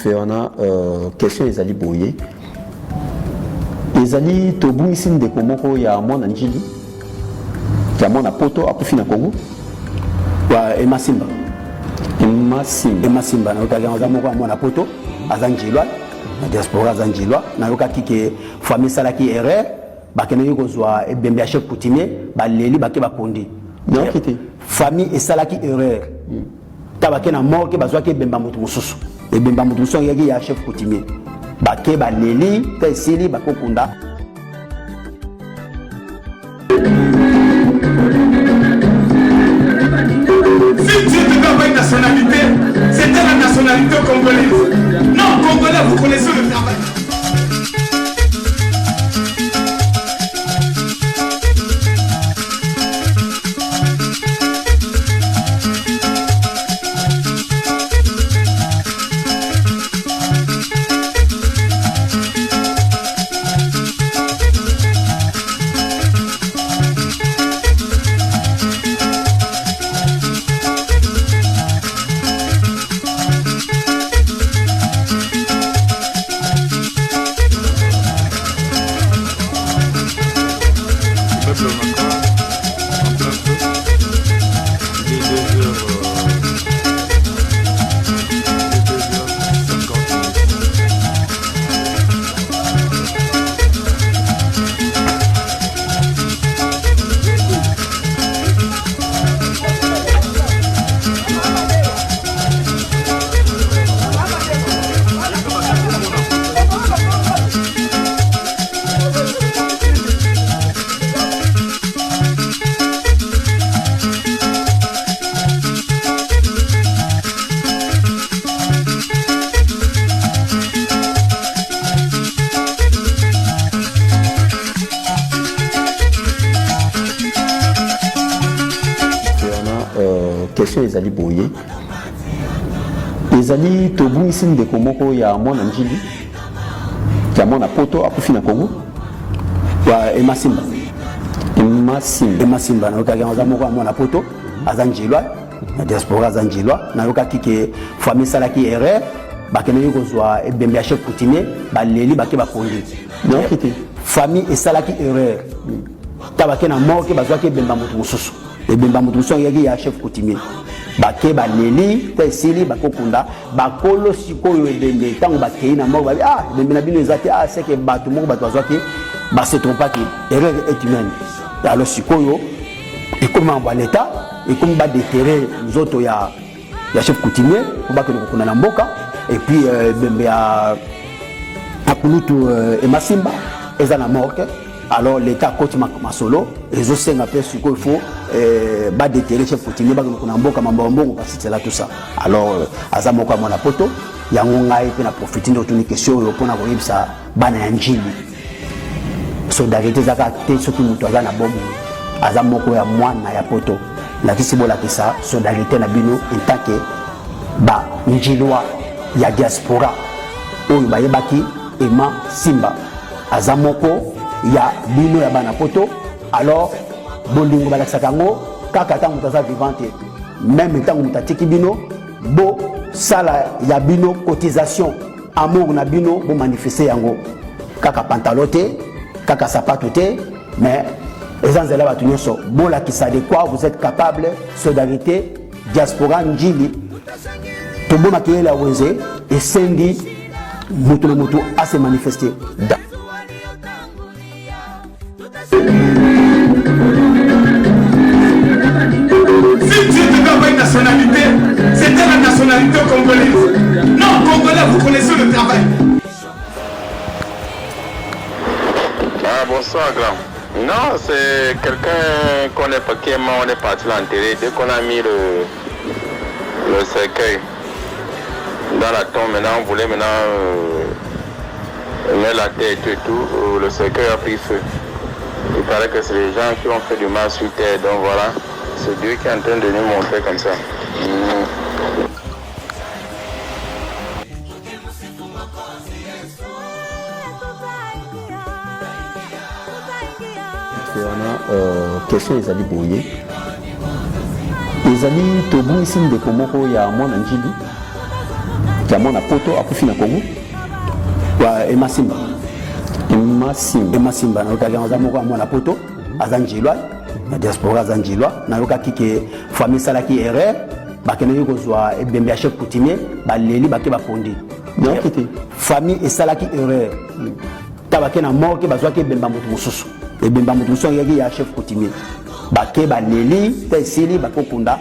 Féana, question ezali boye. Ezali tobu ici ndeko moko ya mwana njili. Ya mwana poto akufi na Congo. Wa Emasimba. Emasimba na yoka moko ya mwana poto azanjilwa na diaspora azanjilwa na yoka kike famille salaki erreur bakene yokozwa ebembe ya chef coutumier baleli bake bakondi. Non kiti. Famille esalaki erreur. Tabake na morke bazwaki ebemba mutu mususu. Ebemba mutu mususu yaki ya chef coutumier. Bake baleli tesili bakokunda. Si Dieu te donne une nationalité, c'était la nationalité congolaise. Non, Congolais, vous connaissez le travail. question ezali boye. Ezali tobu ici ndeko moko ya mwana njili. Ya mwana poto akufi na Congo. Wa Emasimba. Emasimba na yoka moko ya mwana poto azanjilwa na diaspora azanjilwa na yoka kike famille salaki erreur bakene yokozwa ebembe ya chef coutumier baleli bake bakondi. Non kiti. Famille esalaki erreur. Tabake na morke bazwaki ebemba mutu mususu. Ebemba mutu mususu yaki ya chef coutumier. Bake baleli tesili bakokunda bakolo sikoyo ebembe tango bakei na morke ba ebembe na bino ezati c'est que batu moko batu bazwaki ba se trompa ki erreur est humaine. Alors sikoyo et comme en l'état et comme ba déterrer nous autres ya chef coutumier pour ba que nous na mboka et puis bembe ya akulutu Emasimba ezana morke. Alors l'état côté masolo les autres un peu ce qu'il faut ba déterrer chef coutumier ba que na mboka mambombo parce que là tout ça. Alors azamoko à mon poto yango ngai pe na profiter de toute question yo pona ko yebisa bana ya njili. Solidarité zaka te soki mutu aza na bomu aza moko ya mwana ya poto lakisi bolakisa solidarité na bino en tant que ba njilwa ya diaspora oyo bayebaki Emasimba aza moko ya bino ya bana poto. Alors bolingo balakisa kango kaka tango mutu aza vivante même tango mutu atiki bino bo sala ya bino cotisation amour na bino bo manifester yango kaka pantalon te kaka sapato te mais les anzela batu nyonso bola kisa de quoi vous êtes capable solidarité diaspora njili tombona kiela wenze et sendi mutu na mutu a se manifester. Si Dieu te donne une nationalité, c'était la nationalité congolaise. Non, Congolais, vous connaissez le travail. Bonsoir grand. Non, c'est quelqu'un qu'on est qui est mort, on est parti l'enterrer. Dès qu'on a mis le cercueil dans la tombe, maintenant on voulait mettre la tête et tout, le cercueil a pris feu. Il paraît que c'est les gens qui ont fait du mal sur terre, donc voilà, c'est Dieu qui est en train de nous montrer comme ça. Question ezali boye. Ezali tobu ici ndeko moko ya mwana njili. ya mwana poto akufi na Congo wa Emasimba Emasimba na yoka ganza moko mwana poto azanjilwa na diaspora azanjilwa na yoka kike famille salaki erreur bakene yokozwa ebembe ya chef coutumier baleli bake bapondi donc était famille esalaki erreur tabake na moke bazwaki ebemba moto mosusu ebemba moto mosusu yaki ya chef coutumier bake baleli te esili bakokunda